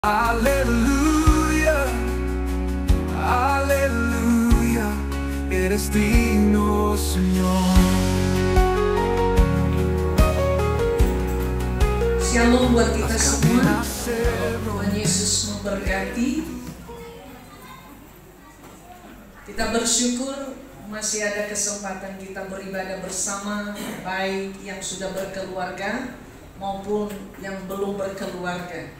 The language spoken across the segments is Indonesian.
Aleluya, aleluya, eres digno, Señor. Shalom buat kita semua. Tuhan Yesus memberkati. Kita bersyukur masih ada kesempatan kita beribadah bersama, baik yang sudah berkeluarga maupun yang belum berkeluarga.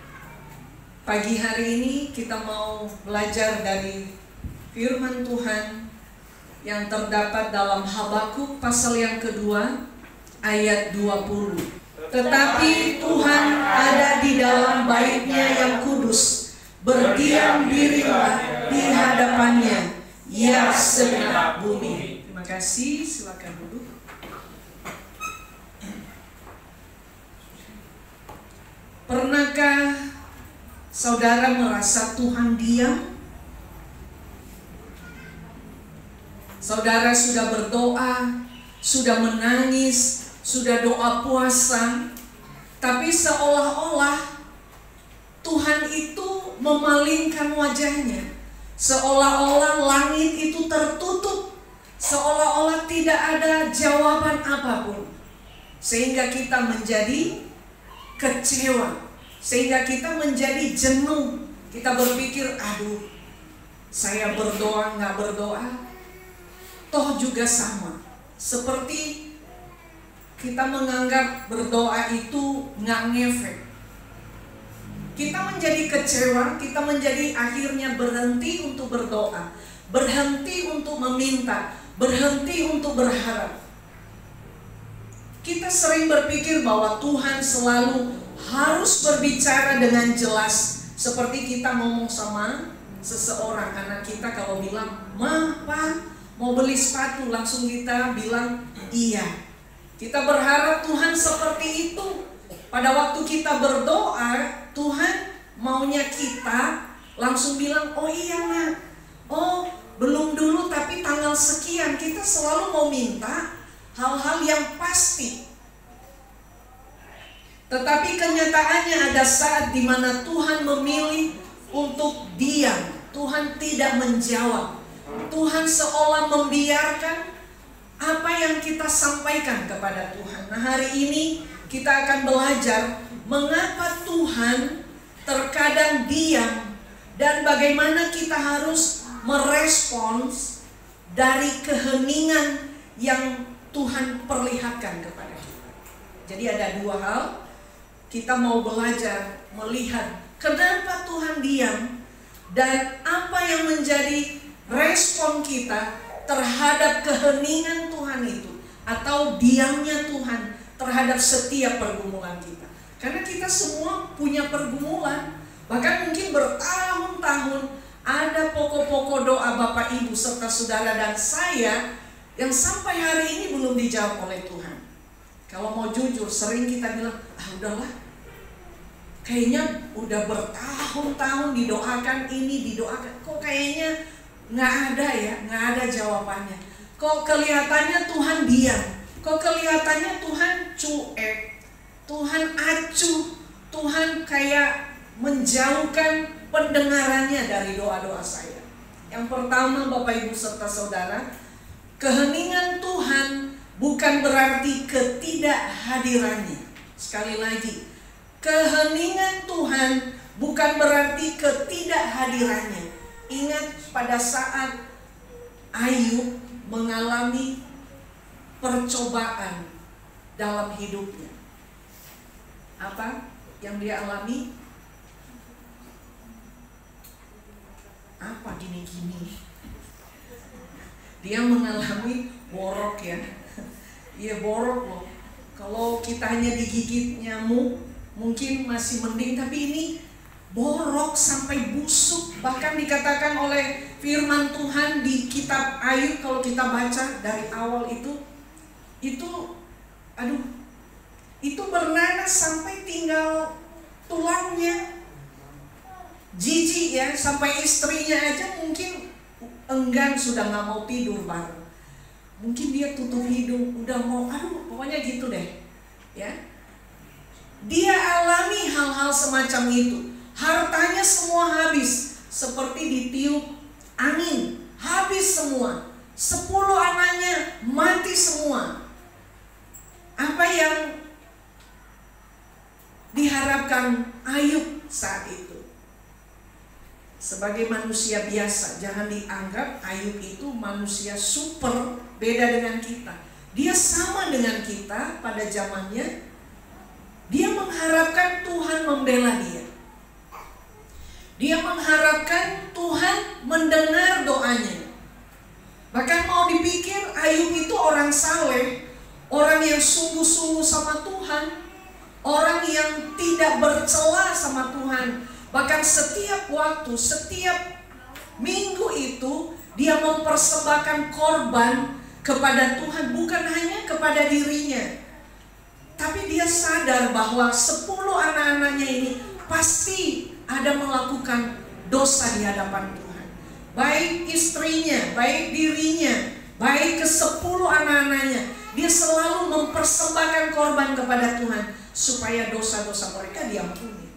Pagi hari ini kita mau belajar dari firman Tuhan yang terdapat dalam Habakuk pasal yang kedua ayat 20. Tetapi Tuhan ada di dalam bait-Nya yang kudus, berdiam dirilah di hadapannya, ya segenap bumi. Terima kasih, silakan duduk. Pernahkah saudara merasa Tuhan diam? Saudara sudah berdoa, sudah menangis, sudah doa puasa, tapi seolah-olah Tuhan itu memalingkan wajahnya, seolah-olah langit itu tertutup, seolah-olah tidak ada jawaban apapun, sehingga kita menjadi kecewa, sehingga kita menjadi jenuh. Kita berpikir, aduh, saya berdoa nggak berdoa, toh juga sama. Seperti kita menganggap berdoa itu nggak ngefek. Kita menjadi kecewa, kita menjadi akhirnya berhenti untuk berdoa, berhenti untuk meminta, berhenti untuk berharap. Kita sering berpikir bahwa Tuhan selalu harus berbicara dengan jelas, seperti kita ngomong sama seseorang. Anak kita kalau bilang, "Ma, Pa, mau beli sepatu," langsung kita bilang iya. Kita berharap Tuhan seperti itu. Pada waktu kita berdoa, Tuhan maunya kita langsung bilang, "Oh iya nak, oh belum dulu tapi tanggal sekian." Kita selalu mau minta hal-hal yang pasti. Tetapi kenyataannya ada saat di mana Tuhan memilih untuk diam. Tuhan tidak menjawab. Tuhan seolah membiarkan apa yang kita sampaikan kepada Tuhan. Nah, hari ini kita akan belajar mengapa Tuhan terkadang diam dan bagaimana kita harus merespons dari keheningan yang Tuhan perlihatkan kepada kita. Jadi ada dua hal. Kita mau belajar melihat kenapa Tuhan diam dan apa yang menjadi respon kita terhadap keheningan Tuhan itu atau diamnya Tuhan terhadap setiap pergumulan kita. Karena kita semua punya pergumulan, bahkan mungkin bertahun-tahun ada pokok-pokok doa Bapak Ibu serta saudara dan saya yang sampai hari ini belum dijawab oleh Tuhan. Kalau mau jujur, sering kita bilang, udahlah, kayaknya udah bertahun-tahun didoakan ini, didoakan, kok kayaknya nggak ada ya, nggak ada jawabannya. Kok kelihatannya Tuhan diam, kok kelihatannya Tuhan cuek, Tuhan acuh, Tuhan kayak menjauhkan pendengarannya dari doa-doa saya. Yang pertama Bapak Ibu serta saudara, keheningan Tuhan bukan berarti ketidakhadirannya. Sekali lagi, keheningan Tuhan bukan berarti ketidakhadirannya. Ingat pada saat Ayub mengalami percobaan dalam hidupnya. Apa yang dia alami? Apa gini-gini? Dia mengalami borok ya. Iya borok loh. Kalau kita hanya digigit nyamuk mungkin masih mending, tapi ini borok sampai busuk. Bahkan dikatakan oleh firman Tuhan di kitab Ayub, kalau kita baca dari awal itu bernanas sampai tinggal tulangnya. Jijik ya, sampai istrinya aja mungkin enggan, sudah nggak mau tidur bareng. Mungkin dia tutup hidung, udah mau, pokoknya gitu deh ya. Dia alami hal-hal semacam itu. Hartanya semua habis, seperti ditiup angin, habis semua. 10 anaknya mati semua. Apa yang diharapkan Ayub saat itu? Sebagai manusia biasa, jangan dianggap Ayub itu manusia super, beda dengan kita. Dia sama dengan kita pada zamannya. Dia mengharapkan Tuhan membela dia. Dia mengharapkan Tuhan mendengar doanya. Bahkan mau dipikir Ayub itu orang saleh, orang yang sungguh-sungguh sama Tuhan, orang yang tidak bercela sama Tuhan. Bahkan setiap waktu, setiap minggu itu dia mempersembahkan korban kepada Tuhan, bukan hanya kepada dirinya. Tapi dia sadar bahwa 10 anak-anaknya ini pasti ada melakukan dosa di hadapan Tuhan. Baik istrinya, baik dirinya, baik ke-10 anak-anaknya. Dia selalu mempersembahkan korban kepada Tuhan supaya dosa-dosa mereka diampuni.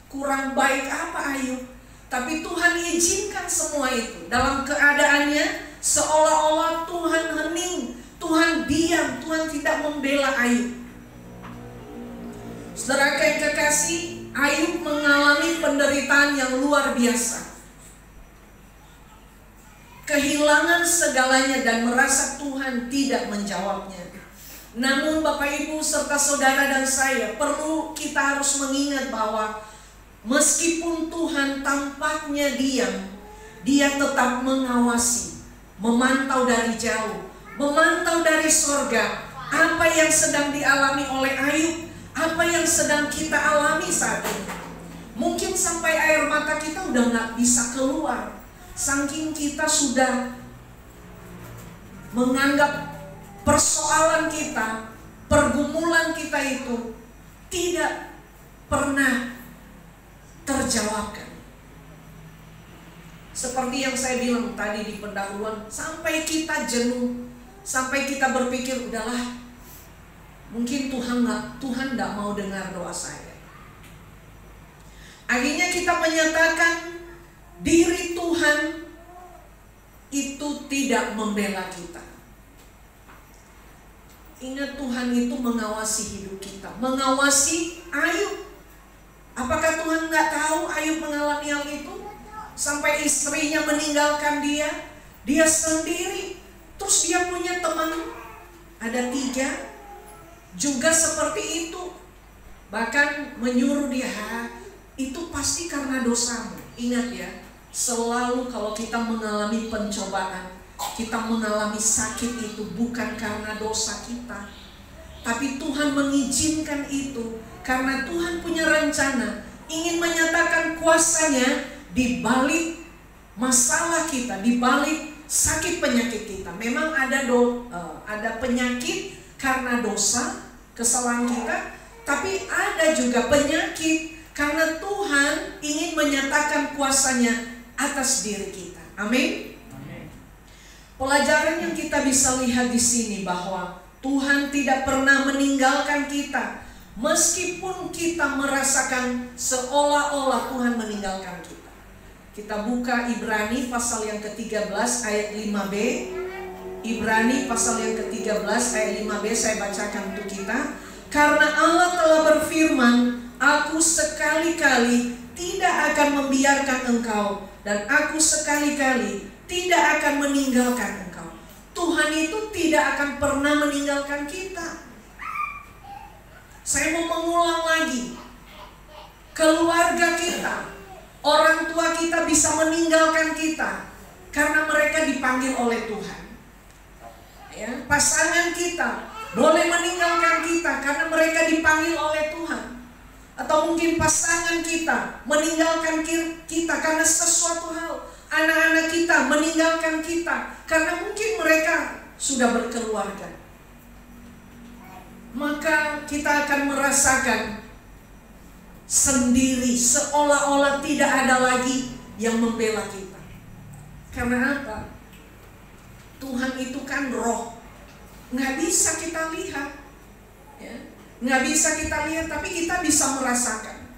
Kurang baik apa Ayub? Tapi Tuhan izinkan semua itu. Dalam keadaannya seolah-olah Tuhan hening, Tuhan diam, Tuhan tidak membela Ayub. Saudara yang kekasih, Ayub mengalami penderitaan yang luar biasa. Kehilangan segalanya dan merasa Tuhan tidak menjawabnya. Namun Bapak Ibu serta saudara dan saya, perlu kita harus mengingat bahwa meskipun Tuhan tampaknya diam, Dia tetap mengawasi, memantau dari jauh, memantau dari sorga apa yang sedang dialami oleh Ayub, apa yang sedang kita alami saat ini. Mungkin sampai air mata kita udah gak bisa keluar, saking kita sudah menganggap persoalan kita, pergumulan kita itu tidak pernah terjawabkan. Seperti yang saya bilang tadi di pendahuluan, sampai kita jenuh, sampai kita berpikir udahlah, mungkin Tuhan nggak mau dengar doa saya. Akhirnya kita menyatakan diri Tuhan itu tidak membela kita. Ingat, Tuhan itu mengawasi hidup kita, mengawasi Ayub. Apakah Tuhan nggak tahu Ayub mengalami hal itu? Sampai istrinya meninggalkan dia, dia sendiri. Terus dia punya teman, ada 3, juga seperti itu. Bahkan menyuruh dia, itu pasti karena dosamu. Ingat ya, selalu kalau kita mengalami pencobaan, kita mengalami sakit, itu bukan karena dosa kita, tapi Tuhan mengizinkan itu karena Tuhan punya rencana, ingin menyatakan kuasanya di balik masalah kita, di balik sakit penyakit kita. Memang ada penyakit karena dosa, kesalahan kita, tapi ada juga penyakit karena Tuhan ingin menyatakan kuasanya atas diri kita. Amin. Pelajaran yang kita bisa lihat di sini bahwa Tuhan tidak pernah meninggalkan kita, meskipun kita merasakan seolah-olah Tuhan meninggalkan kita. Kita buka Ibrani pasal yang ke-13 ayat 5b. Ibrani pasal yang ke-13 ayat 5b, saya bacakan untuk kita. Karena Allah telah berfirman, Aku sekali-kali tidak akan membiarkan engkau, dan aku sekali-kali tidak akan meninggalkan engkau. Tuhan itu tidak akan pernah meninggalkan kita. Saya mau mengulang lagi. Keluarga kita, orang tua kita bisa meninggalkan kita karena mereka dipanggil oleh Tuhan. Ya, pasangan kita boleh meninggalkan kita karena mereka dipanggil oleh Tuhan. Atau mungkin pasangan kita meninggalkan kita karena sesuatu hal. Anak-anak kita meninggalkan kita karena mungkin mereka sudah berkeluarga. Maka kita akan merasakan sendiri, seolah-olah tidak ada lagi yang membela kita. Karena apa? Tuhan itu kan roh, nggak bisa kita lihat, ya. Nggak bisa kita lihat, tapi kita bisa merasakan.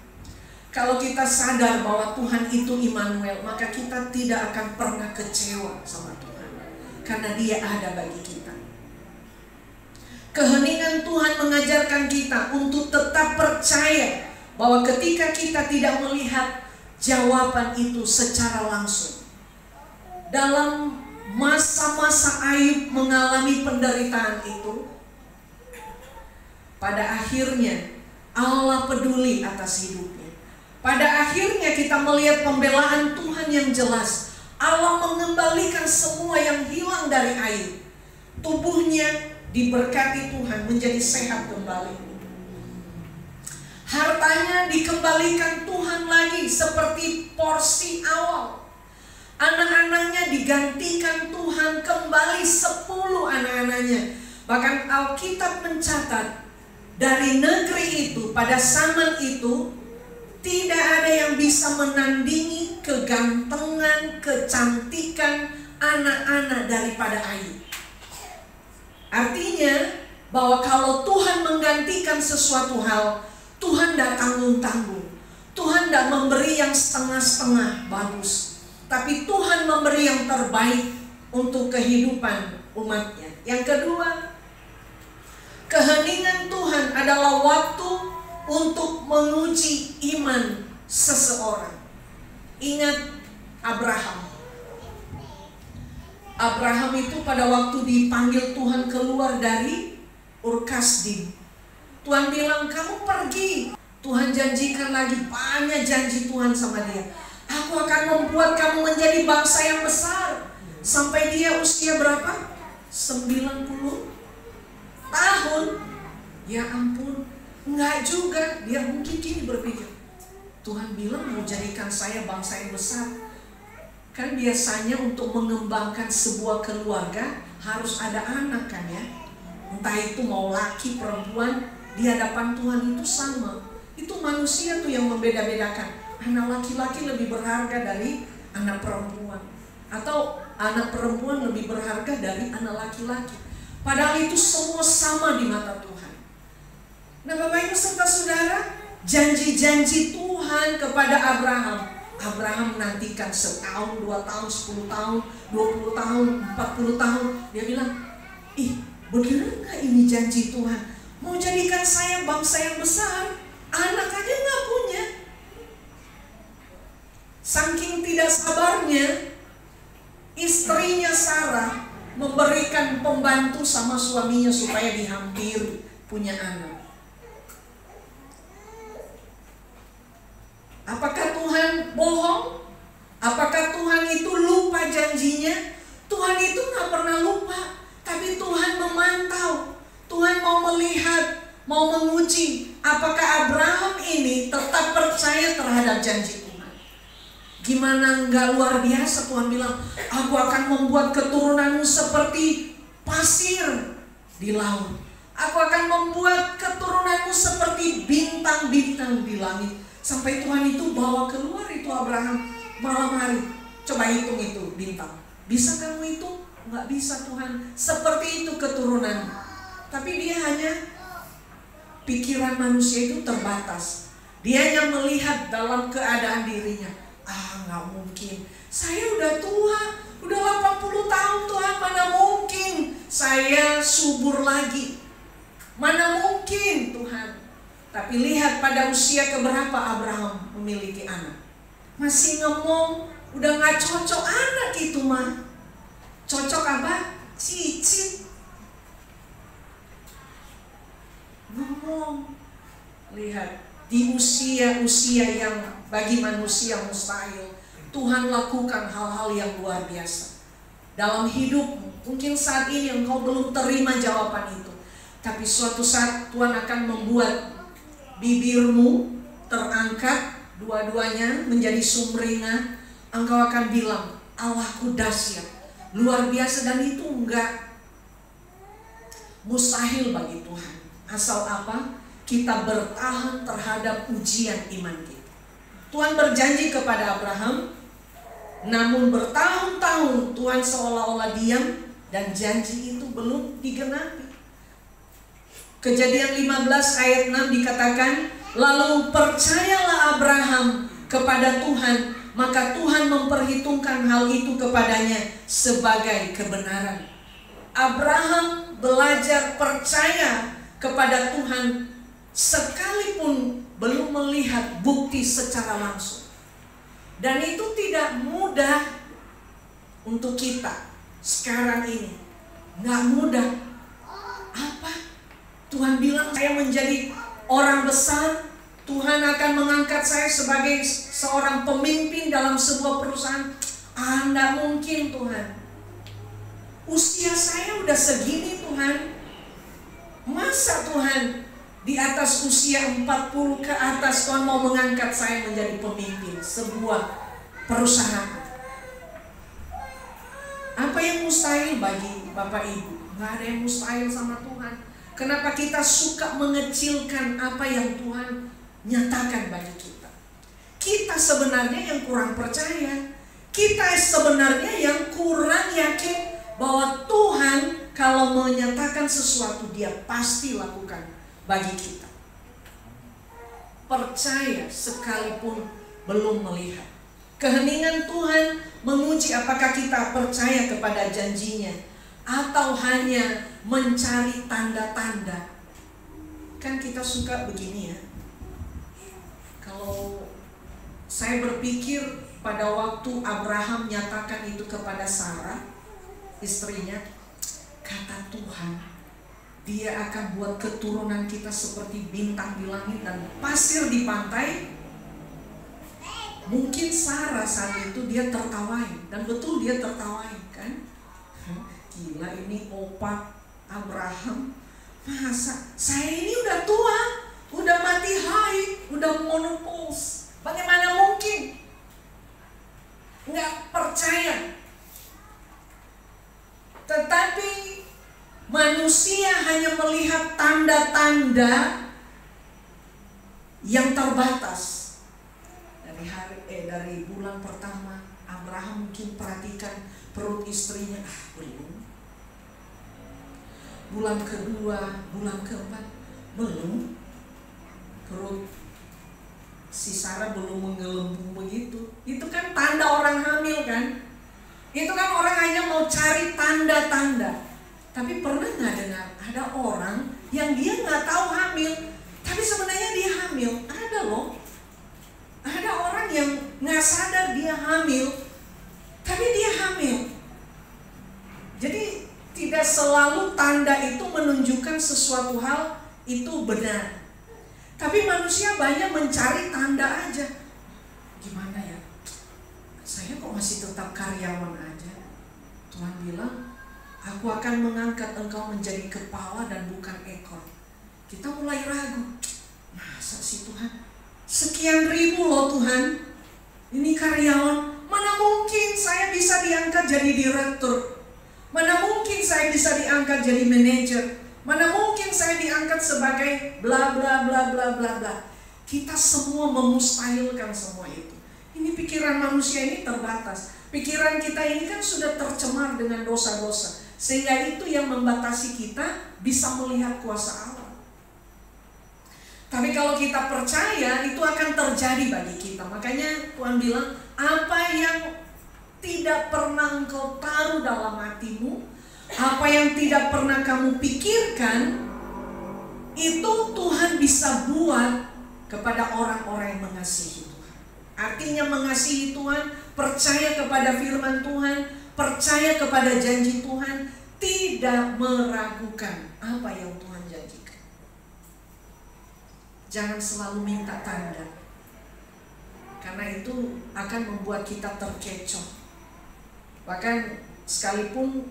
Kalau kita sadar bahwa Tuhan itu Immanuel, maka kita tidak akan pernah kecewa sama Tuhan, karena Dia ada bagi kita. Keheningan Tuhan mengajarkan kita untuk tetap percaya bahwa ketika kita tidak melihat jawaban itu secara langsung, dalam masa-masa Ayub mengalami penderitaan itu, pada akhirnya Allah peduli atas hidupnya. Pada akhirnya kita melihat pembelaan Tuhan yang jelas. Allah mengembalikan semua yang hilang dari Ayub. Tubuhnya diberkati Tuhan menjadi sehat kembali. Hartanya dikembalikan Tuhan lagi seperti porsi awal. Anak-anaknya digantikan Tuhan kembali 10 anak-anaknya. Bahkan Alkitab mencatat dari negeri itu pada zaman itu tidak ada yang bisa menandingi kegantengan, kecantikan anak-anak daripada Ayub. Artinya bahwa kalau Tuhan menggantikan sesuatu hal, Tuhan tidak tanggung-tanggung. Tuhan tidak memberi yang setengah-setengah bagus, tapi Tuhan memberi yang terbaik untuk kehidupan umatnya. Yang kedua, keheningan Tuhan adalah waktu untuk menguji iman seseorang. Ingat Abraham. Abraham itu pada waktu dipanggil Tuhan keluar dari Ur Kasdim, Tuhan bilang, kamu pergi. Tuhan janjikan lagi, banyak janji Tuhan sama dia. Aku akan membuat kamu menjadi bangsa yang besar. Sampai dia usia berapa? 90 tahun. Ya ampun, enggak juga. Dia mungkin gini berpikir, Tuhan bilang mau jadikan saya bangsa yang besar. Kan biasanya untuk mengembangkan sebuah keluarga harus ada anak kan ya. Entah itu mau laki perempuan, di hadapan Tuhan itu sama. Itu manusia tuh yang membeda-bedakan. Anak laki-laki lebih berharga dari anak perempuan, atau anak perempuan lebih berharga dari anak laki-laki. Padahal itu semua sama di mata Tuhan. Nah Bapak Ibu serta Saudara, janji-janji Tuhan kepada Abraham. Abraham menantikan setahun, 2 tahun, 10 tahun, 20 tahun, 40 tahun. Dia bilang, benar gak ini janji Tuhan? Mau jadikan saya bangsa yang besar, anak aja gak punya. Saking tidak sabarnya, istrinya Sarah memberikan pembantu sama suaminya supaya dihampiri punya anak. Apakah Tuhan bohong? Apakah Tuhan itu lupa janjinya? Tuhan itu gak pernah lupa, tapi Tuhan memantau. Tuhan mau melihat, mau menguji apakah Abraham ini tetap percaya terhadap janji Tuhan. Gimana enggak luar biasa Tuhan bilang, aku akan membuat keturunanmu seperti pasir di laut. Aku akan membuat keturunanmu seperti bintang-bintang di langit. Sampai Tuhan itu bawa keluar itu Abraham malam hari. Coba hitung itu bintang. Bisa kamu hitung? Enggak bisa Tuhan. Seperti itu keturunan. Tapi dia hanya, pikiran manusia itu terbatas. Dia hanya melihat dalam keadaan dirinya. Nggak mungkin. Saya udah tua, udah 80 tahun Tuhan, mana mungkin saya subur lagi. Mana mungkin Tuhan. Tapi lihat pada usia keberapa Abraham memiliki anak. Masih ngomong, udah gak cocok anak itu mah. Cocok apa? Cicit. Ngomong. Lihat, di usia-usia yang bagi manusia mustahil, Tuhan lakukan hal-hal yang luar biasa dalam hidupmu. Mungkin saat ini engkau belum terima jawaban itu, tapi suatu saat Tuhan akan membuat bibirmu terangkat, dua-duanya menjadi sumringah. Engkau akan bilang, Allahku dahsyat, luar biasa, dan itu enggak mustahil bagi Tuhan. Asal apa? Kita bertahan terhadap ujian iman kita. Tuhan berjanji kepada Abraham, namun bertahun-tahun Tuhan seolah-olah diam dan janji itu belum digenapi. Kejadian 15 ayat 6 dikatakan, Lalu percayalah Abraham kepada Tuhan, maka Tuhan memperhitungkan hal itu kepadanya sebagai kebenaran. Abraham belajar percaya kepada Tuhan sekalipun belum melihat bukti secara langsung. Dan itu tidak mudah untuk kita sekarang ini. Nggak mudah. Apa? Tuhan bilang saya menjadi orang besar, Tuhan akan mengangkat saya sebagai seorang pemimpin dalam sebuah perusahaan. Nggak mungkin Tuhan. Usia saya udah segini Tuhan. Masa Tuhan di atas usia 40 ke atas Tuhan mau mengangkat saya menjadi pemimpin sebuah perusahaan? Apa yang mustahil bagi Bapak Ibu? Nggak ada yang mustahil sama Tuhan. Kenapa kita suka mengecilkan apa yang Tuhan nyatakan bagi kita? Kita sebenarnya yang kurang percaya. Kita sebenarnya yang kurang yakin bahwa Tuhan kalau menyatakan sesuatu Dia pasti lakukan bagi kita. Percaya sekalipun belum melihat. Keheningan Tuhan menguji apakah kita percaya kepada janjinya atau hanya mencari tanda-tanda. Kan kita suka begini ya. Kalau saya berpikir pada waktu Abraham nyatakan itu kepada Sarah, istrinya, kata Tuhan, Dia akan buat keturunan kita seperti bintang di langit dan pasir di pantai. Mungkin Sarah saat itu dia tertawain, dan betul dia tertawain kan? Gila ini opa Abraham, masa saya ini udah tua, udah mati haid, udah menopause, bagaimana mungkin? Nggak percaya. Tetapi manusia hanya melihat tanda-tanda yang terbatas. Dari bulan pertama Abraham mungkin perhatikan perut istrinya, belum. Bulan kedua, bulan keempat, belum. Perut si Sarah belum menggelembung begitu. Itu kan tanda orang hamil kan? Itu kan orang hanya mau cari tanda-tanda. Tapi pernah nggak dengar ada orang yang dia nggak tahu hamil, tapi sebenarnya dia hamil? Ada loh. Ada orang yang nggak sadar dia hamil, tapi dia hamil. Jadi tidak selalu tanda itu menunjukkan sesuatu hal itu benar. Tapi manusia banyak mencari tanda aja. Gimana ya? Saya kok masih tetap karyawan aja. Tuhan bilang, aku akan mengangkat engkau menjadi kepala dan bukan ekor. Kita mulai ragu. Masa sih Tuhan? Sekian ribu loh Tuhan, ini karyawan, mana mungkin saya bisa diangkat jadi direktur, mana mungkin saya bisa diangkat jadi manajer, mana mungkin saya diangkat sebagai bla bla bla bla bla bla. Kita semua memustahilkan semua itu. Ini pikiran manusia ini terbatas. Pikiran kita ini kan sudah tercemar dengan dosa-dosa, sehingga itu yang membatasi kita bisa melihat kuasa Allah. Tapi kalau kita percaya, itu akan terjadi bagi kita. Makanya Tuhan bilang, apa yang tidak pernah engkau taruh dalam hatimu, apa yang tidak pernah kamu pikirkan, itu Tuhan bisa buat kepada orang-orang yang mengasihi Tuhan. Artinya mengasihi Tuhan, percaya kepada firman Tuhan, percaya kepada janji Tuhan, tidak meragukan apa yang Tuhan janjikan. Jangan selalu minta tanda, karena itu akan membuat kita terkecoh. Bahkan sekalipun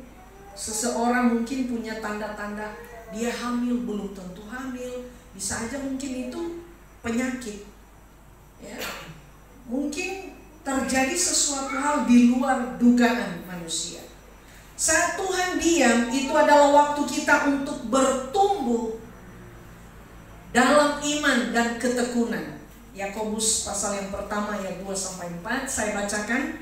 seseorang mungkin punya tanda-tanda dia hamil, belum tentu hamil. Bisa aja mungkin itu penyakit ya. Mungkin terjadi sesuatu hal di luar dugaan manusia. Saat Tuhan diam, itu adalah waktu kita untuk bertumbuh dalam iman dan ketekunan. Yakobus pasal yang pertama ayat 2-4 saya bacakan.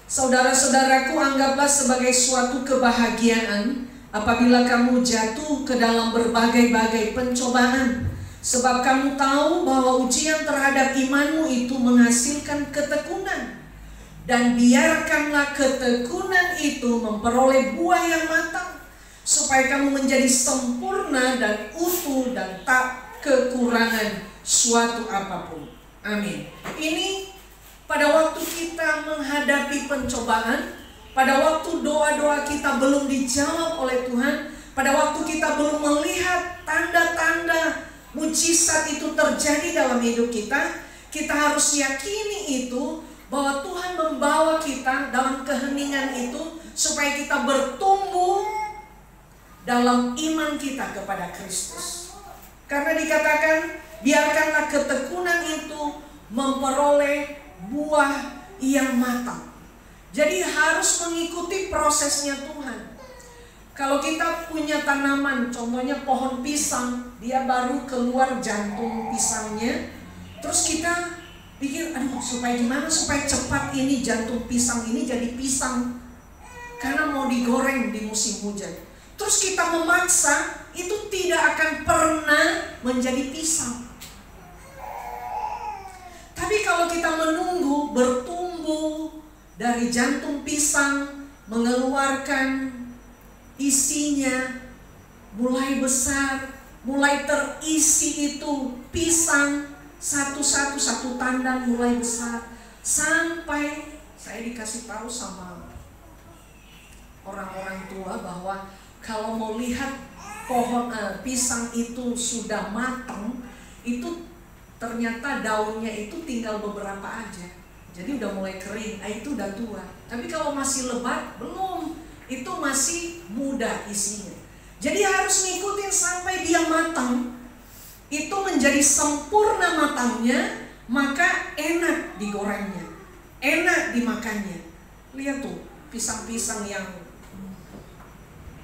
Saudara-saudaraku, anggaplah sebagai suatu kebahagiaan apabila kamu jatuh ke dalam berbagai-bagai pencobaan, Sebab kamu tahu bahwa ujian terhadap imanmu itu menghasilkan ketekunan. Dan biarkanlah ketekunan itu memperoleh buah yang matang, supaya kamu menjadi sempurna dan utuh dan tak kekurangan suatu apapun. Amin. Ini pada waktu kita menghadapi pencobaan, pada waktu doa-doa kita belum dijawab oleh Tuhan, pada waktu kita belum melihat tanda-tanda mujizat itu terjadi dalam hidup kita, kita harus yakini itu bahwa Tuhan membawa kita dalam keheningan itu supaya kita bertumbuh dalam iman kita kepada Kristus. Karena dikatakan, biarkanlah ketekunan itu memperoleh buah yang matang. Jadi harus mengikuti prosesnya Tuhan. Kalau kita punya tanaman, contohnya pohon pisang, dia baru keluar jantung pisangnya, terus kita pikir, aduh supaya gimana supaya cepat ini jantung pisang ini jadi pisang, karena mau digoreng di musim hujan. Terus kita memaksa, itu tidak akan pernah menjadi pisang. Tapi kalau kita menunggu bertumbuh dari jantung pisang, mengeluarkan isinya, mulai besar, mulai terisi itu pisang, satu-satu, satu tandan mulai besar, sampai saya dikasih tahu sama orang-orang tua bahwa kalau mau lihat pohon pisang itu sudah matang, itu ternyata daunnya itu tinggal beberapa aja, jadi udah mulai kering, itu udah tua. Tapi kalau masih lebat, belum, itu masih muda isinya. Jadi harus ngikutin sampai dia matang, itu menjadi sempurna matangnya, maka enak digorengnya, enak dimakannya. Lihat tuh pisang-pisang yang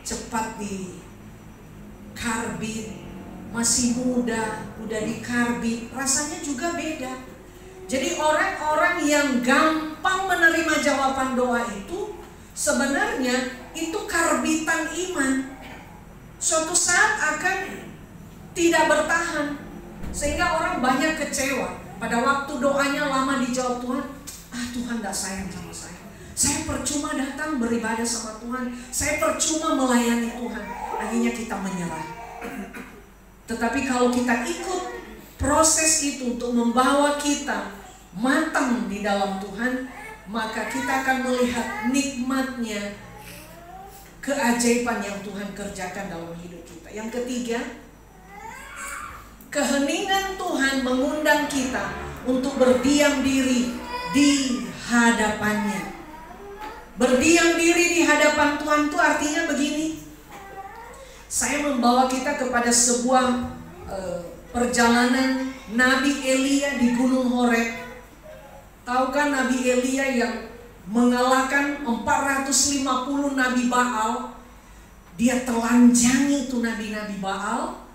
cepat dikarbit, masih muda, udah dikarbit, rasanya juga beda. Jadi orang-orang yang gampang menerima jawaban doa itu sebenarnya itu karbitan iman. Suatu saat akan tidak bertahan, sehingga orang banyak kecewa pada waktu doanya lama dijawab Tuhan. Tuhan tidak sayang sama saya percuma datang beribadah sama Tuhan, saya percuma melayani Tuhan. Akhirnya kita menyerah. Tetapi kalau kita ikut proses itu untuk membawa kita matang di dalam Tuhan, maka kita akan melihat nikmatnya, keajaiban yang Tuhan kerjakan dalam hidup kita. Yang ketiga, keheningan Tuhan mengundang kita untuk berdiam diri di hadapannya. Berdiam diri di hadapan Tuhan itu artinya begini. Saya membawa kita kepada sebuah perjalanan Nabi Elia di Gunung Horeb. Tahukah Nabi Elia yang mengalahkan 450 Nabi Baal? Dia telanjangi itu nabi-nabi Baal.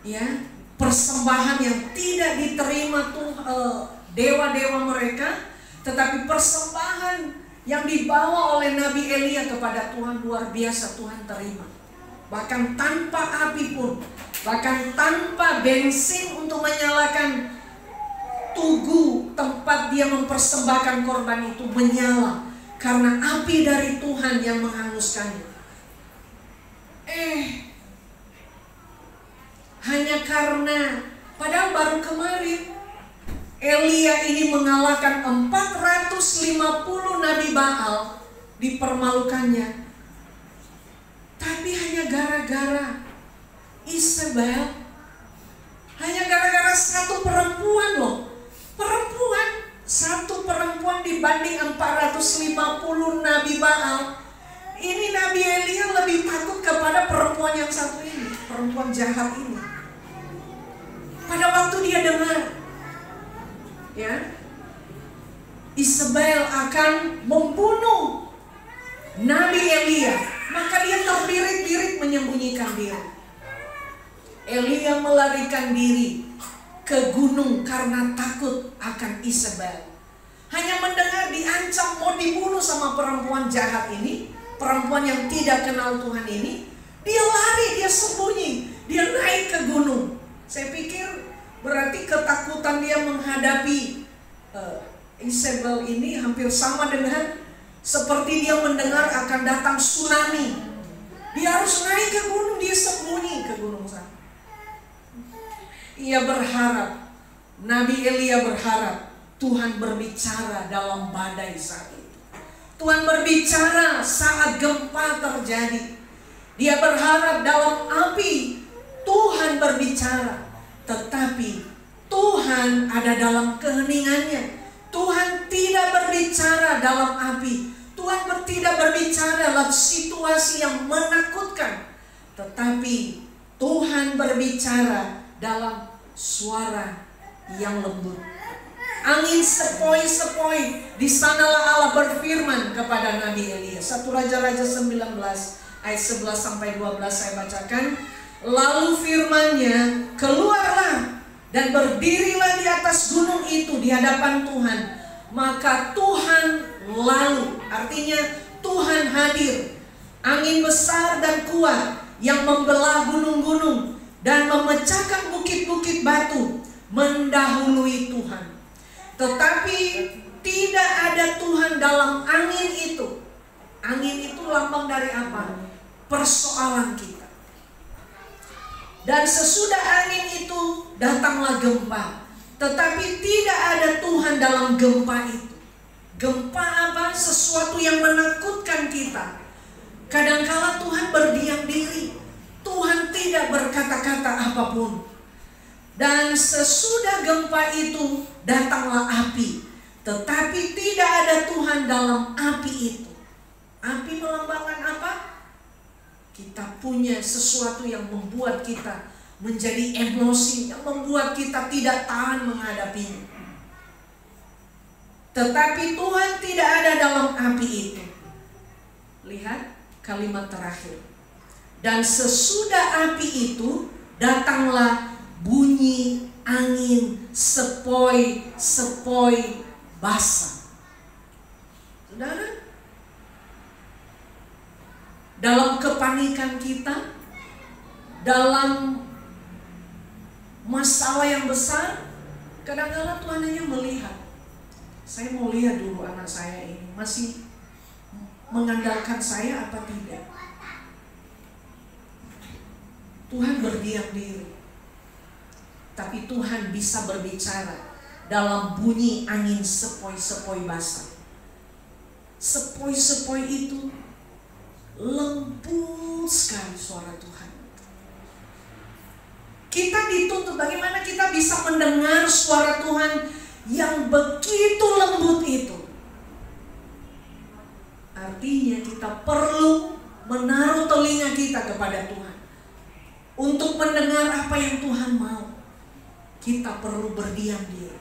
Ya, persembahan yang tidak diterima tuh dewa-dewa mereka, tetapi persembahan yang dibawa oleh Nabi Elia kepada Tuhan luar biasa, Tuhan terima. Bahkan tanpa api pun, bahkan tanpa bensin untuk menyalakan tugu tempat dia mempersembahkan korban itu menyala, karena api dari Tuhan yang menghanguskannya. Hanya karena padahal baru kemarin Elia ini mengalahkan 450 Nabi Baal, dipermalukannya. Tapi hanya gara-gara Isabel, hanya gara-gara satu perempuan loh. Satu perempuan dibanding 450 Nabi Baal. Ini Nabi Elia lebih takut kepada perempuan yang satu ini, perempuan jahat ini. Pada waktu dia dengar, ya, Isabel akan membunuh Nabi Elia, maka dia terbirit-birit menyembunyikan diri. Elia melarikan diri ke gunung karena takut akan Isabel. Hanya mendengar diancam mau dibunuh sama perempuan jahat ini, perempuan yang tidak kenal Tuhan ini, Dia lari, dia sembunyi, dia naik ke gunung. Saya pikir berarti ketakutan dia menghadapi Isabel ini hampir sama dengan seperti dia mendengar akan datang tsunami. Dia harus naik ke gunung, dia sembunyi ke gunung sana. Ia berharap, Nabi Elia berharap Tuhan berbicara dalam badai saat itu. Tuhan berbicara saat gempa terjadi. Dia berharap dalam api Tuhan berbicara. Tetapi Tuhan ada dalam keheningannya. Tuhan tidak berbicara dalam api. Tuhan tidak berbicara dalam situasi yang menakutkan. Tetapi Tuhan berbicara dalam suara yang lembut. Angin sepoi-sepoi. Di sanalah Allah berfirman kepada Nabi Elia. 1 Raja-Raja 19 ayat 11 sampai 12 saya bacakan. Lalu firman-Nya, keluarlah dan berdirilah di atas gunung itu di hadapan Tuhan. Maka Tuhan lalu, artinya Tuhan hadir. Angin besar dan kuat yang membelah gunung-gunung dan memecahkan bukit-bukit batu mendahului Tuhan. Tetapi tidak ada Tuhan dalam angin itu. Angin itu lambang dari apa? Persoalan kita. Dan sesudah angin itu datanglah gempa. Tetapi tidak ada Tuhan dalam gempa itu. Gempa apa? Sesuatu yang menakutkan kita. Kadangkala Tuhan berdiam diri. Tuhan tidak berkata-kata apapun. Dan sesudah gempa itu datanglah api. Tetapi tidak ada Tuhan dalam api itu. Api melambangkan apa? Kita punya sesuatu yang membuat kita menjadi emosi, yang membuat kita tidak tahan menghadapinya. Tetapi Tuhan tidak ada dalam api itu. Lihat kalimat terakhir. Dan sesudah api itu datanglah bunyi angin sepoi-sepoi basah. Saudara, dalam kepanikan kita, dalam masalah yang besar, kadang-kadang Tuhan hanya melihat. Saya mau lihat dulu anak saya ini masih mengandalkan saya apa tidak. Tuhan berdiam diri. Tapi Tuhan bisa berbicara dalam bunyi angin sepoi-sepoi basah. Sepoi-sepoi itu lembut sekali suara Tuhan. Kita dituntut bagaimana kita bisa mendengar suara Tuhan yang begitu lembut itu. Artinya kita perlu menaruh telinga kita kepada Tuhan untuk mendengar apa yang Tuhan mau. Kita perlu berdiam diri.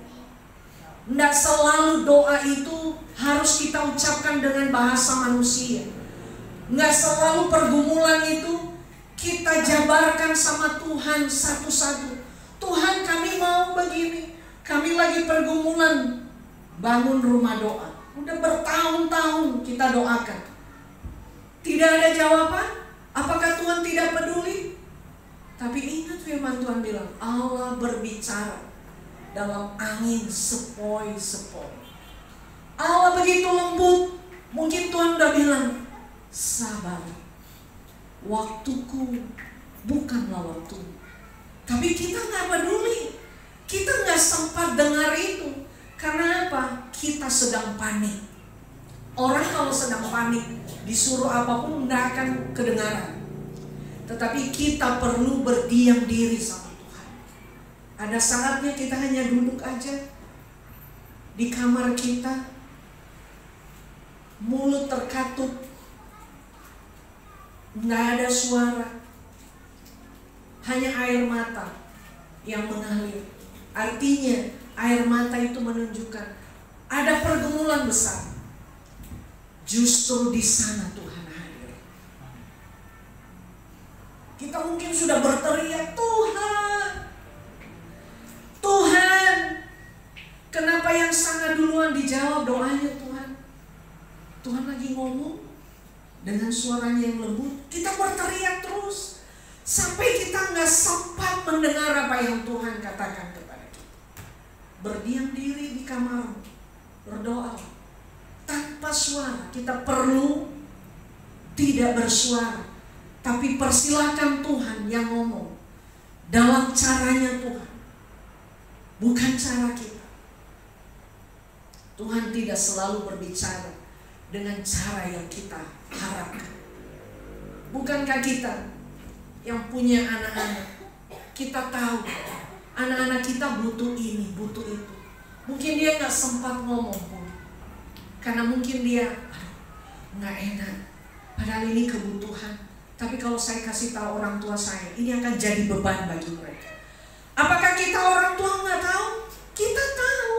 Tidak selalu doa itu harus kita ucapkan dengan bahasa manusia. Nggak selalu pergumulan itu kita jabarkan sama Tuhan satu-satu. Tuhan, kami mau begini. Kami lagi pergumulan bangun rumah doa. Udah bertahun-tahun kita doakan. Tidak ada jawaban. Apakah Tuhan tidak peduli? Tapi ingat firman Tuhan bilang, Allah berbicara dalam angin sepoi-sepoi. Allah begitu lembut. Mungkin Tuhan udah bilang, sabar, waktuku bukanlah waktumu. Tapi kita gak peduli. Kita gak sempat dengar itu. Karena apa? Kita sedang panik. Orang kalau sedang panik, disuruh apapun gak akan kedengaran. Tetapi kita perlu berdiam diri sama Tuhan. Ada saatnya kita hanya duduk aja di kamar kita, mulut terkatup, nggak ada suara, hanya air mata yang mengalir. Artinya air mata itu menunjukkan ada pergumulan besar. Justru di sana Tuhan hadir. Kita mungkin sudah berteriak, Tuhan, Tuhan. Kenapa yang sangat duluan dijawab doanya Tuhan? Tuhan lagi ngomong, dengan suaranya yang lembut, kita berteriak terus sampai kita nggak sempat mendengar apa yang Tuhan katakan kepada kita. Berdiam diri di kamarmu, berdoa tanpa suara. Kita perlu tidak bersuara, tapi persilakan Tuhan yang ngomong dalam caranya Tuhan, bukan cara kita. Tuhan tidak selalu berbicara dengan cara yang kita harapkan. Bukankah kita yang punya anak-anak, kita tahu anak-anak kita butuh ini, butuh itu. Mungkin dia gak sempat ngomong pun, karena mungkin dia gak enak, padahal ini kebutuhan. Tapi kalau saya kasih tahu orang tua saya, ini akan jadi beban bagi mereka. Apakah kita orang tua gak tahu? Kita tahu.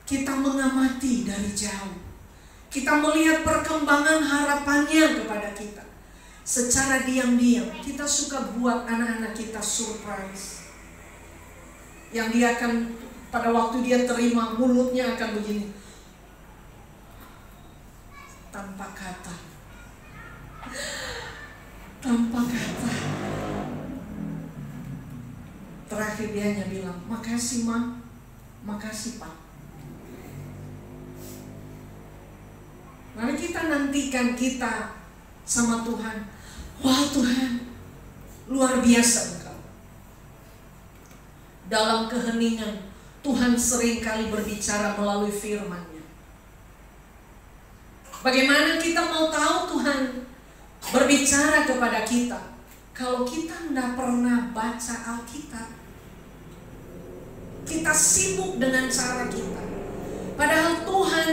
Kita mengamati dari jauh. Kita melihat perkembangan harapannya kepada kita. Secara diam-diam kita suka buat anak-anak kita surprise. Yang dia akan, pada waktu dia terima, mulutnya akan begini, tanpa kata. Tanpa kata. Terakhir dia hanya bilang, makasih Ma, makasih Pak. Mari kita nantikan kita sama Tuhan. Wah Tuhan, luar biasa Engkau. Dalam keheningan, Tuhan seringkali berbicara melalui firman-Nya. Bagaimana kita mau tahu Tuhan berbicara kepada kita kalau kita tidak pernah baca Alkitab? Kita sibuk dengan cara kita. Padahal Tuhan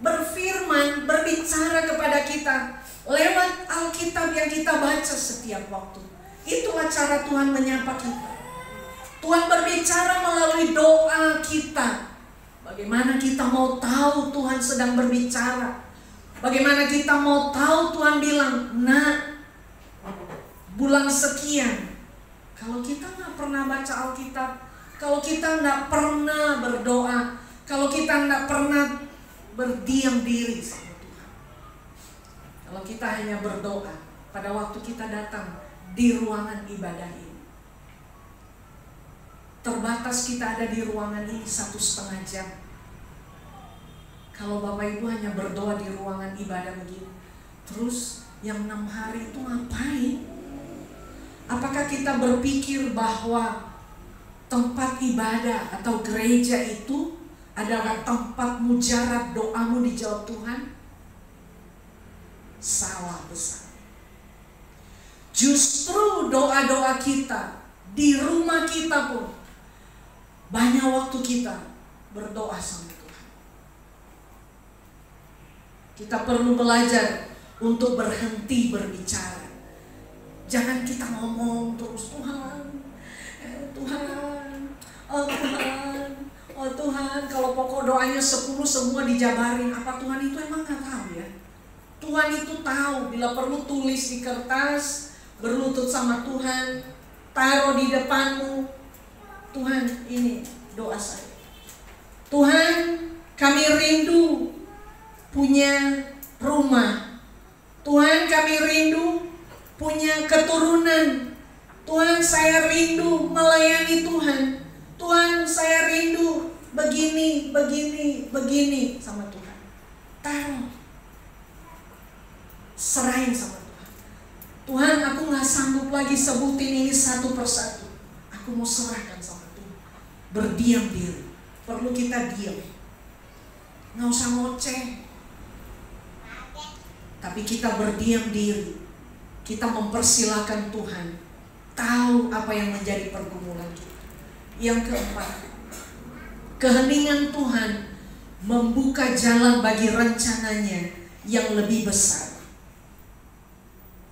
berfirman, berbicara kepada kita lewat Alkitab yang kita baca setiap waktu. Itulah cara Tuhan menyapa kita. Tuhan berbicara melalui doa kita. Bagaimana kita mau tahu Tuhan sedang berbicara? Bagaimana kita mau tahu Tuhan bilang, nah, bulan sekian. Kalau kita nggak pernah baca Alkitab, kalau kita nggak pernah berdoa, kalau kita nggak pernah berdiam diri sama Tuhan, kalau kita hanya berdoa pada waktu kita datang di ruangan ibadah ini, terbatas kita ada di ruangan ini 1,5 jam. Kalau Bapak Ibu hanya berdoa di ruangan ibadah begini, terus yang 6 hari itu ngapain? Apakah kita berpikir bahwa tempat ibadah atau gereja itu adalah tempat mujarab doamu dijawab Tuhan? Salah besar. Justru doa-doa kita di rumah kita pun, banyak waktu kita berdoa sama Tuhan. Kita perlu belajar untuk berhenti berbicara. Jangan kita ngomong terus, Tuhan, Tuhan, oh Tuhan, oh Tuhan. Kalau pokok doanya 10 semua dijabarin, apa Tuhan itu emang gak tahu ya? Tuhan itu tahu. Bila perlu tulis di kertas, berlutut sama Tuhan, taruh di depanmu. Tuhan, ini doa saya. Tuhan, kami rindu punya rumah. Tuhan, kami rindu punya keturunan. Tuhan, saya rindu melayani Tuhan. Tuhan, saya rindu begini, begini, begini sama Tuhan. Taruh, serahin sama Tuhan. Tuhan, aku gak sanggup lagi sebutin ini satu persatu. Aku mau serahkan sama Tuhan. Berdiam diri. Perlu kita diam, gak usah ngoceh, tapi kita berdiam diri. Kita mempersilahkan Tuhan tahu apa yang menjadi pergumulan kita. Yang keempat, keheningan Tuhan membuka jalan bagi rencananya yang lebih besar.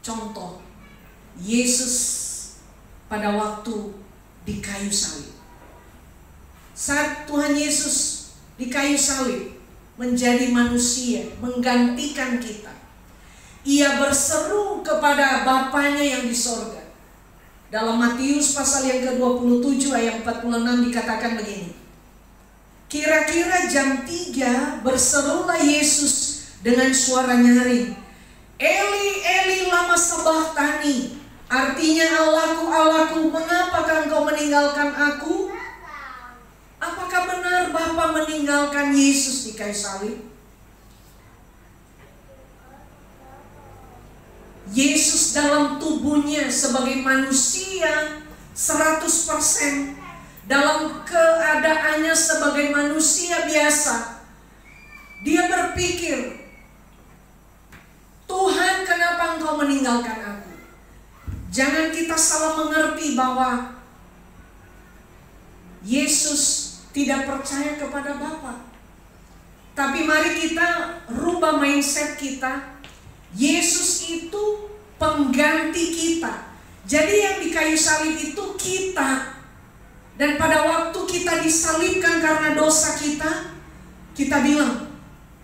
Contoh, Yesus pada waktu di kayu salib. Saat Tuhan Yesus di kayu salib menjadi manusia, menggantikan kita, Ia berseru kepada Bapanya yang di sorga. Dalam Matius pasal yang ke-27 ayat 46 dikatakan begini. Kira-kira jam 3 berserulah Yesus dengan suara nyaring, Eli, Eli lama sabachthani. Artinya, Allahku, Allahku, mengapakah engkau meninggalkan aku? Apakah benar Bapa meninggalkan Yesus di kayu salib? Yesus dalam tubuhnya sebagai manusia 100%, dalam keadaannya sebagai manusia biasa, dia berpikir, Tuhan, kenapa engkau meninggalkan aku? Jangan kita salah mengerti bahwa Yesus tidak percaya kepada Bapa. Tapi mari kita rubah mindset kita. Yesus itu pengganti kita. Jadi yang di kayu salib itu kita. Dan pada waktu kita disalibkan karena dosa kita, kita bilang,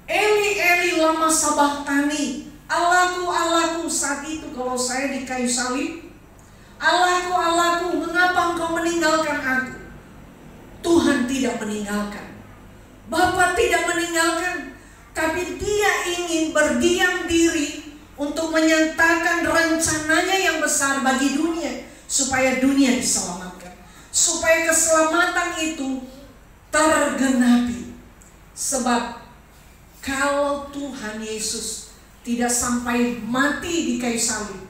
Eli, Eli lama sabachthani. Allahku, Allahku. Saat itu kalau saya di kayu salib, Allahku, Allahku, mengapa engkau meninggalkan aku? Tuhan tidak meninggalkan, Bapa tidak meninggalkan, tapi Dia ingin berdiam diri untuk menyatakan rencananya yang besar bagi dunia, supaya dunia diselamatkan, supaya keselamatan itu tergenapi. Sebab kalau Tuhan Yesus tidak sampai mati di kayu salib,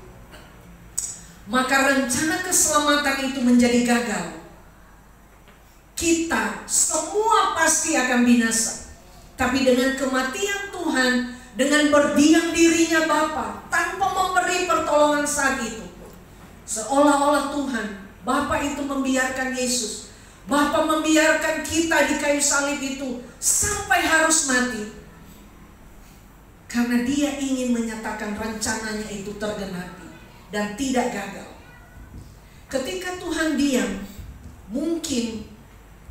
maka rencana keselamatan itu menjadi gagal. Kita semua pasti akan binasa. Tapi dengan kematian Tuhan, dengan berdiam dirinya Bapa, tanpa memberi pertolongan saat itu, seolah-olah Tuhan, Bapa itu membiarkan Yesus, Bapa membiarkan kita di kayu salib itu sampai harus mati, karena Dia ingin menyatakan rencananya itu tergenapi dan tidak gagal. Ketika Tuhan diam, mungkin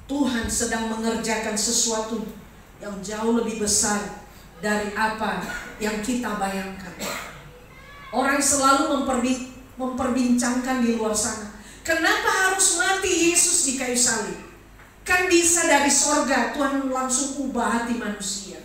Tuhan sedang mengerjakan sesuatu yang jauh lebih besar dari apa yang kita bayangkan. Orang selalu memperbincangkan di luar sana, kenapa harus mati Yesus di kayu salib? Kan bisa dari sorga Tuhan langsung ubah hati manusia.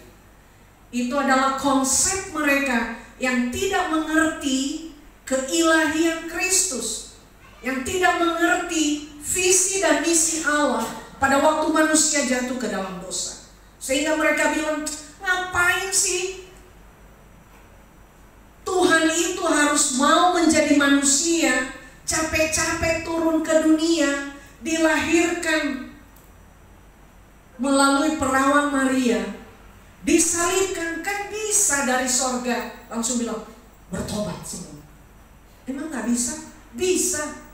Itu adalah konsep mereka yang tidak mengerti keilahian Kristus, yang tidak mengerti visi dan misi Allah pada waktu manusia jatuh ke dalam dosa. Sehingga mereka bilang, ngapain sih Tuhan itu harus mau menjadi manusia, capek-capek turun ke dunia, dilahirkan melalui perawan Maria, disalibkan, kan bisa dari sorga langsung bilang, bertobat semua. Emang gak bisa? Bisa.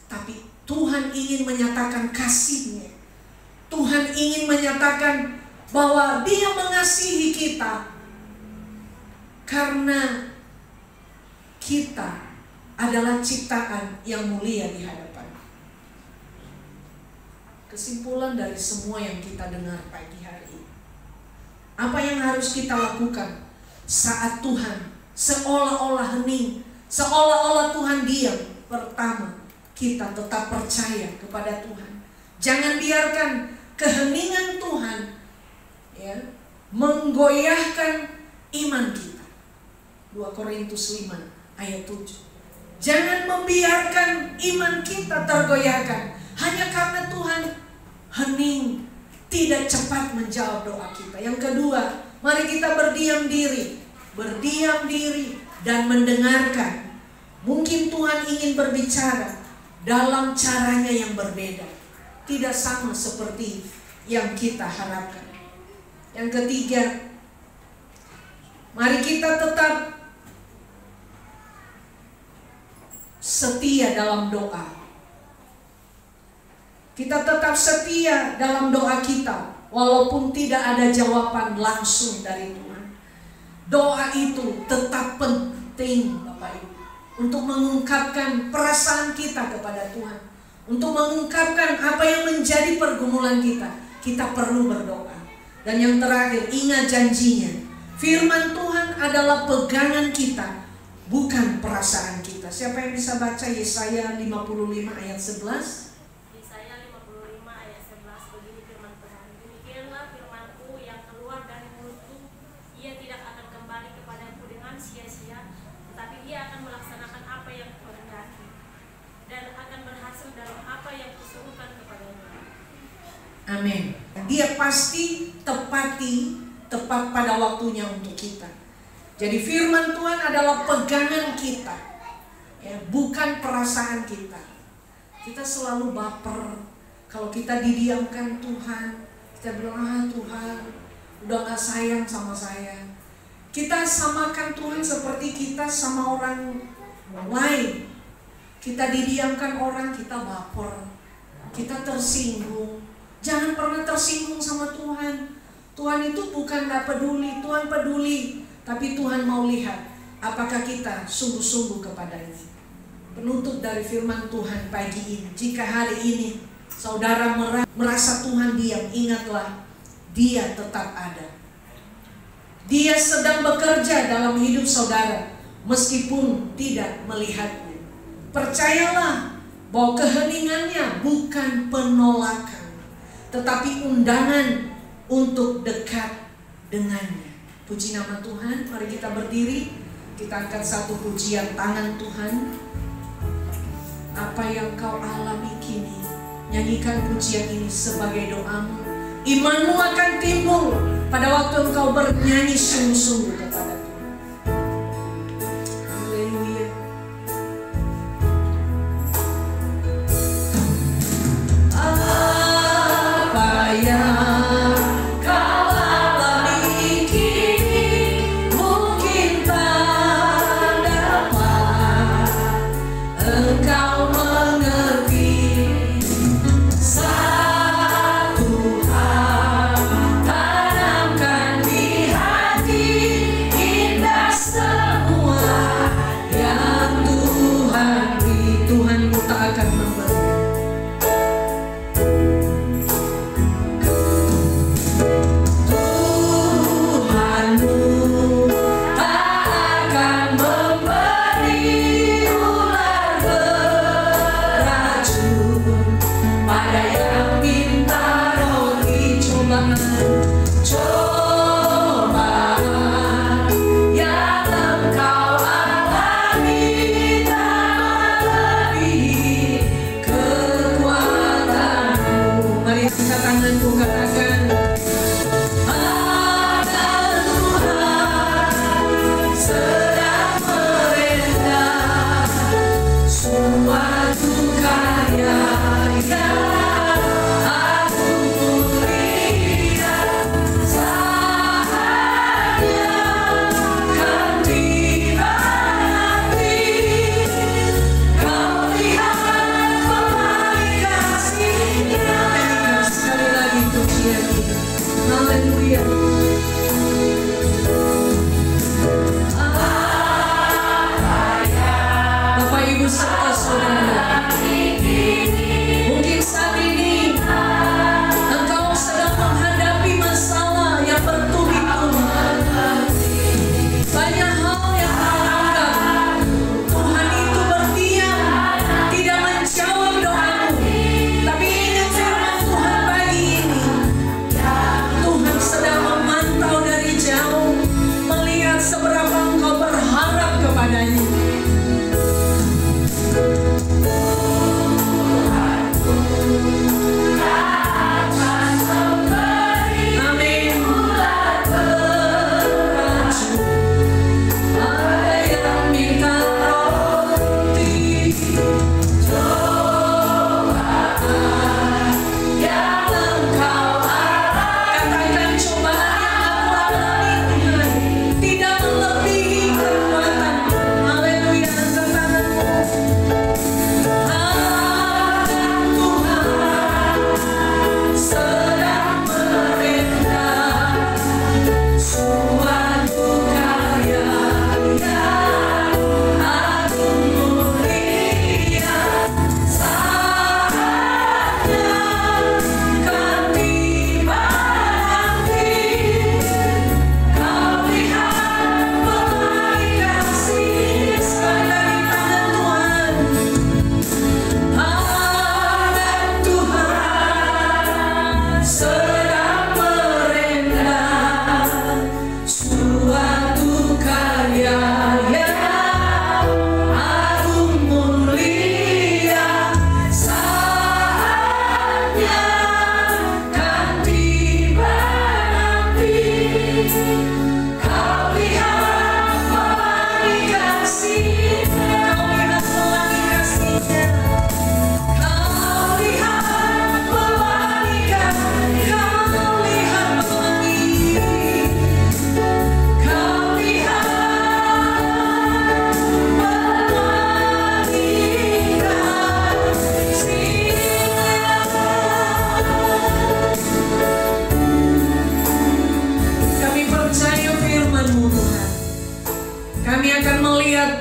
Tapi Tuhan ingin menyatakan kasih-Nya. Tuhan ingin menyatakan bahwa Dia mengasihi kita karena kita adalah ciptaan yang mulia di hadapan. Kesimpulan dari semua yang kita dengar pagi hari ini, apa yang harus kita lakukan saat Tuhan seolah-olah hening, seolah-olah Tuhan diam? Pertama, kita tetap percaya kepada Tuhan. Jangan biarkan keheningan Tuhan menggoyahkan iman kita. 2 Korintus 5 ayat 7. Jangan membiarkan iman kita tergoyahkan hanya karena Tuhan hening, tidak cepat menjawab doa kita. Yang kedua, mari kita berdiam diri dan mendengarkan. Mungkin Tuhan ingin berbicara dalam caranya yang berbeda, tidak sama seperti yang kita harapkan. Yang ketiga, mari kita tetap setia dalam doa. Kita tetap setia dalam doa kita, walaupun tidak ada jawaban langsung dari Tuhan. Doa itu tetap penting, Bapak Ibu, untuk mengungkapkan perasaan kita kepada Tuhan, untuk mengungkapkan apa yang menjadi pergumulan kita. Kita perlu berdoa. Dan yang terakhir, ingat janjinya. Firman Tuhan adalah pegangan kita, bukan perasaan kita. Siapa yang bisa baca Yesaya 55 ayat 11? Yesaya 55 ayat 11, begini firman Tuhan. Demikianlah firman-Ku yang keluar dari mulutku, ia tidak akan pasti tepat pada waktunya untuk kita. Jadi firman Tuhan adalah pegangan kita, ya, bukan perasaan kita. Kita selalu baper kalau kita didiamkan Tuhan. Kita bilang, Tuhan udah gak sayang sama saya. Kita samakan Tuhan seperti kita sama orang lain. Kita didiamkan orang, kita baper, kita tersinggung. Jangan pernah tersinggung sama Tuhan. Tuhan itu bukan gak peduli, Tuhan peduli. Tapi Tuhan mau lihat apakah kita sungguh-sungguh kepadanya. Penutup dari firman Tuhan pagi ini, jika hari ini saudara merasa Tuhan diam, ingatlah Dia tetap ada. Dia sedang bekerja dalam hidup saudara meskipun tidak melihatnya. Percayalah bahwa keheningannya bukan penolakan, tetapi undangan untuk dekat dengannya. Puji nama Tuhan. Mari kita berdiri, kita angkat satu pujian tangan Tuhan. Apa yang kau alami kini, nyanyikan pujian ini sebagai doamu. Imanmu akan timbul pada waktu engkau bernyanyi sungguh-sungguh kepada Tuhan. Haleluya. Apa yang kau alami kini mungkin tak dapat engkau mengerti. Satu hal tanamkan di hati, indah semua yang Tuhan beri. Tuhanmu tak akan memberi. Tuhanmu tak akan memberi ular beracun pada yang minta roti cobaan yang engkau alami tak melebihi kekuatanmu. Mari angkat tanganku, katakan, ada Tuhan sedang merentah suatu karya yang aku lihat. Saatnya kan dinanti, kau lihat pelangi kasih-Nya. Sekali lagi pujian ini. Haleluya. Bapak Ibu serta saudara, mungkin saat ini engkau sedang menghadapi masalah yang bertubi-tubi. Banyak hal yang kau anggap Tuhan itu berdiam, tidak menjawab doamu. Tapi ingat firman Tuhan pagi ini, Tuhan sedang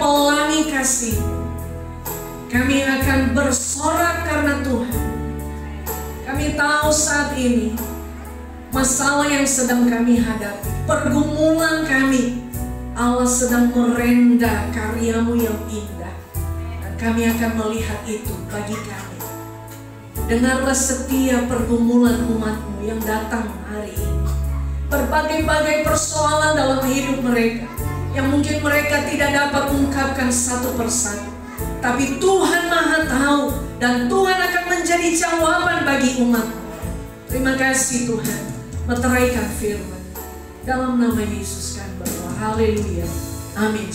pelangi kasih. Kami akan bersorak karena Tuhan. Kami tahu saat ini masalah yang sedang kami hadapi, pergumulan kami, Allah sedang merenda karya-Mu yang indah. Dan kami akan melihat itu bagi kami. Dengarlah setiap pergumulan umat-Mu yang datang hari ini. Berbagai-bagai persoalan dalam hidup mereka yang mungkin mereka tidak dapat ungkapkan satu persatu. Tapi Tuhan Maha Tahu, dan Tuhan akan menjadi jawaban bagi umat. Terima kasih Tuhan, meteraikan firman. Dalam nama Yesus kami berdoa. Haleluya. Amin.